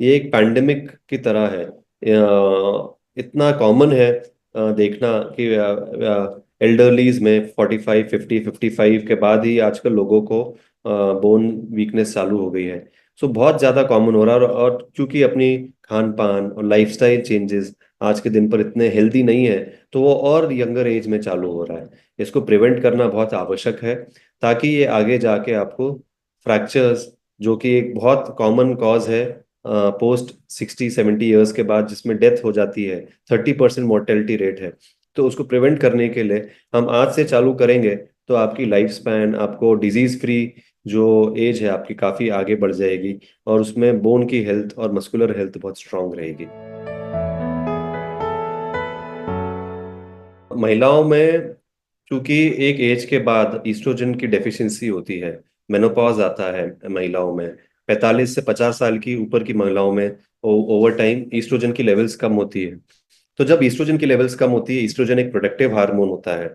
ये एक पैंडेमिक की तरह है। इतना कॉमन है देखना कि एल्डरलीज में 45 50 55 के बाद ही आजकल लोगों को बोन वीकनेस चालू हो गई है। सो बहुत ज़्यादा कॉमन हो रहा है, और क्योंकि अपनी खान पान और लाइफस्टाइल चेंजेस आज के दिन पर इतने हेल्दी नहीं है, तो वो और यंगर एज में चालू हो रहा है। इसको प्रिवेंट करना बहुत आवश्यक है, ताकि ये आगे जाके आपको फ्रैक्चर्स, जो कि एक बहुत कॉमन कॉज है पोस्ट 60 70 ईयर्स के बाद, जिसमें डेथ हो जाती है, 30% मोर्टेलिटी रेट है। तो उसको प्रिवेंट करने के लिए हम आज से चालू करेंगे, तो आपकी लाइफ स्पैन, आपको डिजीज फ्री जो एज है आपकी, काफ़ी आगे बढ़ जाएगी, और उसमें बोन की हेल्थ और मस्कुलर हेल्थ बहुत स्ट्रांग रहेगी। महिलाओं में क्योंकि एक एज के बाद ईस्ट्रोजन की डेफिशिएंसी होती है, मेनोपॉज आता है महिलाओं में, 45 से 50 साल की ऊपर की महिलाओं में ओवर टाइम ईस्ट्रोजन की लेवल्स कम होती है। तो जब ईस्ट्रोजन की लेवल्स कम होती है, ईस्ट्रोजन एक प्रोटेक्टिव हार्मोन होता है,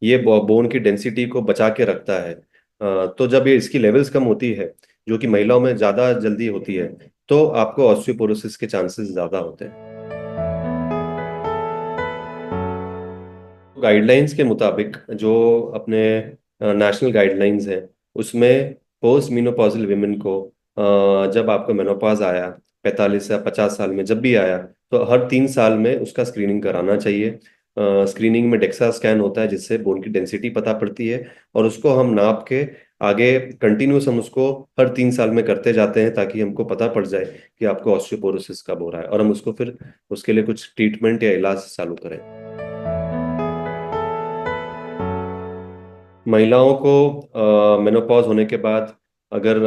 ये बोन की डेंसिटी को बचा के रखता है। तो जब ये इसकी लेवल्स कम होती है, जो कि महिलाओं में ज़्यादा जल्दी होती है, तो आपको ऑस्टियोपोरोसिस के चांसेस ज़्यादा होते हैं। गाइडलाइंस के मुताबिक, जो अपने नेशनल गाइडलाइंस हैं, उसमें पोस्ट मेनोपॉजल विमेन को जब आपको मेनोपॉज आया, 45 या 50 साल में जब भी आया, तो हर 3 साल में उसका स्क्रीनिंग कराना चाहिए। स्क्रीनिंग में डेक्सा स्कैन होता है, जिससे बोन की डेंसिटी पता पड़ती है, और उसको हम नाप के आगे कंटिन्यूस हम उसको हर 3 साल में करते जाते हैं, ताकि हमको पता पड़ जाए कि आपको ऑस्टियोपोरोसिस कब हो रहा है, और हम उसको फिर उसके लिए कुछ ट्रीटमेंट या इलाज चालू करें। महिलाओं को मेनोपॉज होने के बाद, अगर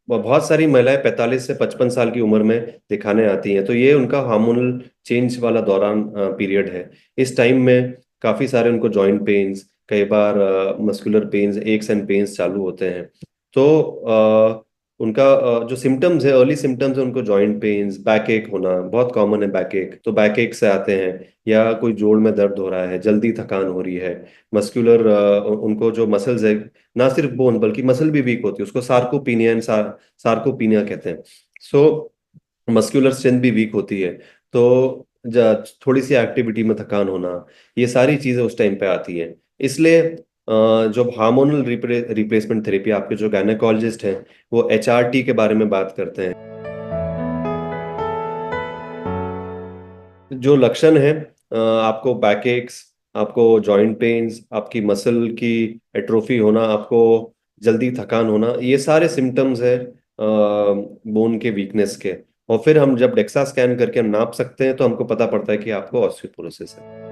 बहुत सारी महिलाएं 45 से 55 साल की उम्र में दिखाने आती हैं, तो ये उनका हार्मोनल चेंज वाला दौरान पीरियड है। इस टाइम में काफ़ी सारे उनको जॉइंट पेन्स, कई बार muscular pains, aches and pains चालू होते हैं। तो उनका जो सिम्टम्स है, अर्ली सिम्टम्स है, उनको जॉइंट पेन्स, बैक एक होना बहुत कॉमन है। बैक एक तो बैक एक से आते हैं, या कोई जोड़ में दर्द हो रहा है, जल्दी थकान हो रही है, मस्कुलर, उनको जो मसल्स है, ना सिर्फ बोन बल्कि मसल भी वीक होती है, उसको सार्कोपीनिया एंड सार्कोपीनिया कहते हैं। सो मस्कुलर स्ट्रेंथ भी वीक होती है। तो थोड़ी सी एक्टिविटी में थकान होना, ये सारी चीजें उस टाइम पे आती हैं। इसलिए जो हार्मोनल रिप्लेसमेंट थेरेपी, आपके जो गायनेकोलॉजिस्ट हैं, वो HRT के बारे में बात करते हैं। जो लक्षण है, आपको बैक एक्स, आपको जॉइंट पेन्स, आपकी मसल की एट्रोफी होना, आपको जल्दी थकान होना, ये सारे सिम्टम्स है बोन के वीकनेस के। और फिर हम जब डेक्सा स्कैन करके हम नाप सकते हैं, तो हमको पता पड़ता है कि आपको ऑस्टियोपोरोसिस है।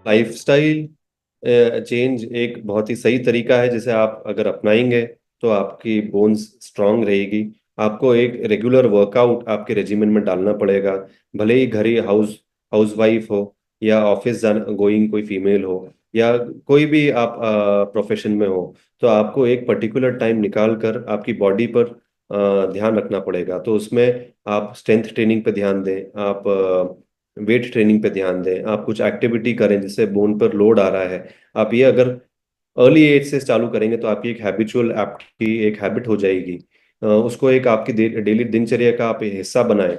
लाइफस्टाइल चेंज एक बहुत ही सही तरीका है, जिसे आप अगर अपनाएंगे, तो आपकी बोन्स स्ट्रांग रहेगी। आपको एक रेगुलर वर्कआउट आपके रेजिमेंट में डालना पड़ेगा। भले ही घर ही हाउस वाइफ हो, या ऑफिस गोइंग कोई फीमेल हो, या कोई भी आप प्रोफेशन में हो, तो आपको एक पर्टिकुलर टाइम निकाल कर आपकी बॉडी पर ध्यान रखना पड़ेगा। तो उसमें आप स्ट्रेंथ ट्रेनिंग पे ध्यान दें, आप वेट ट्रेनिंग पे ध्यान दें, आप कुछ एक्टिविटी करें जिससे बोन पर लोड आ रहा है। आप ये अगर अर्ली एज से चालू करेंगे, तो आपकी एक हैबिचुअल, आपकी एक हैबिट हो जाएगी। उसको एक आपकी डेली दिनचर्या का आप हिस्सा बनाएं।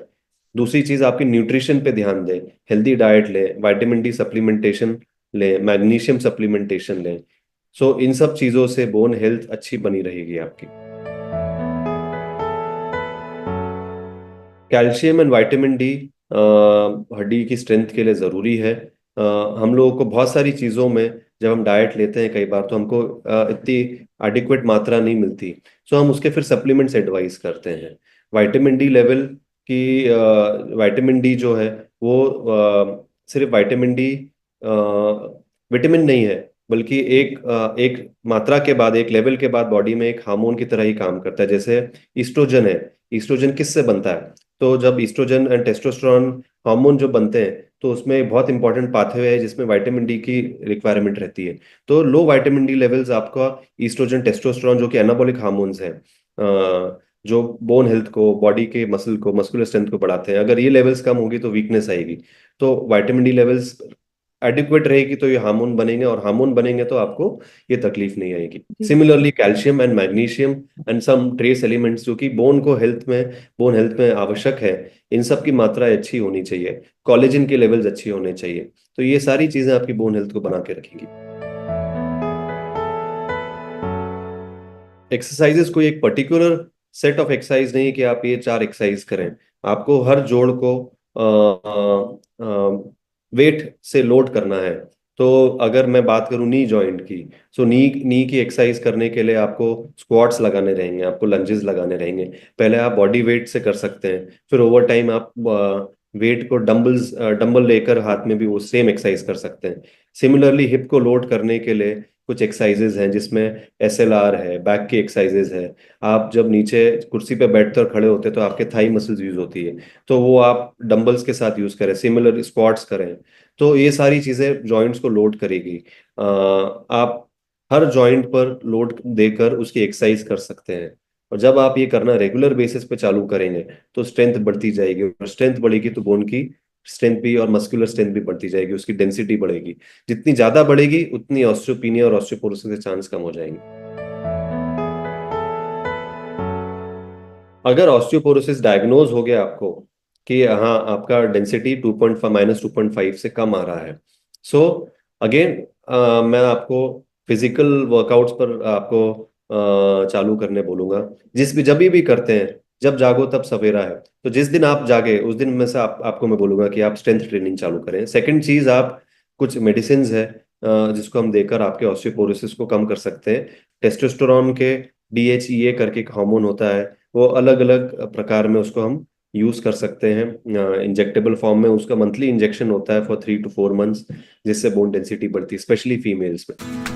दूसरी चीज, आपकी न्यूट्रिशन पे ध्यान दें। हेल्दी डाइट लें, विटामिन डी सप्लीमेंटेशन लें, मैग्नीशियम सप्लीमेंटेशन लें। सो इन सब चीजों से बोन हेल्थ अच्छी बनी रहेगी आपकी। कैल्शियम एंड विटामिन डी हड्डी की स्ट्रेंथ के लिए ज़रूरी है। हम लोगों को बहुत सारी चीज़ों में, जब हम डाइट लेते हैं, कई बार तो हमको इतनी एडिक्वेट मात्रा नहीं मिलती। सो हम उसके फिर सप्लीमेंट्स एडवाइस करते हैं। विटामिन डी लेवल की, विटामिन डी जो है वो सिर्फ विटामिन डी विटामिन नहीं है, बल्कि एक मात्रा के बाद, एक लेवल के बाद बॉडी में एक हार्मोन की तरह ही काम करता है। जैसे ईस्ट्रोजन है, ईस्ट्रोजन किससे बनता है? तो जब ईस्ट्रोजन एंड टेस्टोस्टेरोन हार्मोन जो बनते हैं, तो उसमें एक बहुत इंपॉर्टेंट पाथवे है जिसमें विटामिन डी की रिक्वायरमेंट रहती है। तो लो विटामिन डी लेवल्स आपका ईस्ट्रोजन टेस्टोस्टेरोन, जो कि एनाबॉलिक हार्मोन्स हैं, जो बोन हेल्थ को, बॉडी के मसल को, मस्कुलर स्ट्रेंथ को बढ़ाते हैं, अगर ये लेवल्स कम होगी तो वीकनेस आएगी। तो विटामिन डी लेवल्स एडिक्वेट रहेगी तो ये हार्मोन बनेंगे, और हार्मोन बनेंगे तो आपको ये तकलीफ नहीं आएगी। जी। Similarly calcium and magnesium and some trace elements जो कि बोन हेल्थ में आवश्यक है, इन सब की मात्रा अच्छी होनी चाहिए। कोलेजन के लेवल्स अच्छी होने चाहिए। तो ये सारी चीजें आपकी बोन हेल्थ को बना के रखेंगी। एक्सरसाइजेस कोई एक पर्टिकुलर सेट ऑफ एक्सरसाइज नहीं है कि आप ये 4 एक्सरसाइज करें। आपको हर जोड़ को वेट से लोड करना है। तो अगर मैं बात करूं नी जॉइंट की, सो नी नी की एक्सरसाइज करने के लिए आपको स्क्वाट्स लगाने रहेंगे, आपको लंजेस लगाने रहेंगे। पहले आप बॉडी वेट से कर सकते हैं, फिर ओवर टाइम आप वेट को डंबल लेकर हाथ में भी वो सेम एक्सरसाइज कर सकते हैं। सिमिलरली हिप को लोड करने के लिए कुछ एक्सरसाइजेज हैं, जिसमें एसएलआर है, बैक की एक्सरसाइजेज है। आप जब नीचे कुर्सी पे बैठते और खड़े होते हैं तो आपके थाई मसल्स यूज होती है, तो वो आप डंबल्स के साथ यूज करें, सिमिलर स्क्वाट्स करें। तो ये सारी चीजें जॉइंट्स को लोड करेगी। आप हर जॉइंट पर लोड देकर उसकी एक्सरसाइज कर सकते हैं। और जब आप ये करना रेगुलर बेसिस पे चालू करेंगे तो स्ट्रेंथ बढ़ती जाएगी, और स्ट्रेंथ बढ़ेगी तो बोन की स्ट्रेंथ भी और मस्कुलर स्ट्रेंथ भी बढ़ती जाएगी, उसकी डेंसिटी बढ़ेगी। जितनी ज्यादा बढ़ेगी उतनी ऑस्टियोपीनिया और ऑस्टियोपोरोसिस के चांस कम हो जाएंगे। अगर ऑस्टियोपोरोसिस डायग्नोज हो गया आपको कि हाँ आपका डेंसिटी 2.5 -2.5 से कम आ रहा है, सो अगेन मैं आपको फिजिकल वर्कआउट्स पर आपको चालू करने बोलूंगा। जब भी करते हैं, जब जागो तब सवेरा है। तो जिस दिन आप जागे उस दिन में से आपको मैं बोलूंगा कि आप स्ट्रेंथ ट्रेनिंग चालू करें। सेकंड चीज, आप कुछ मेडिसिन है जिसको हम देकर आपके ऑस्टियोपोरोसिस को कम कर सकते हैं। टेस्टोस्टेरोन के DHEA करके एक हार्मोन होता है, वो अलग अलग प्रकार में उसको हम यूज कर सकते हैं। इंजेक्टेबल फॉर्म में उसका मंथली इंजेक्शन होता है फॉर 3 to 4 months, जिससे बोन डेंसिटी बढ़ती है, स्पेशली फीमेल्स में।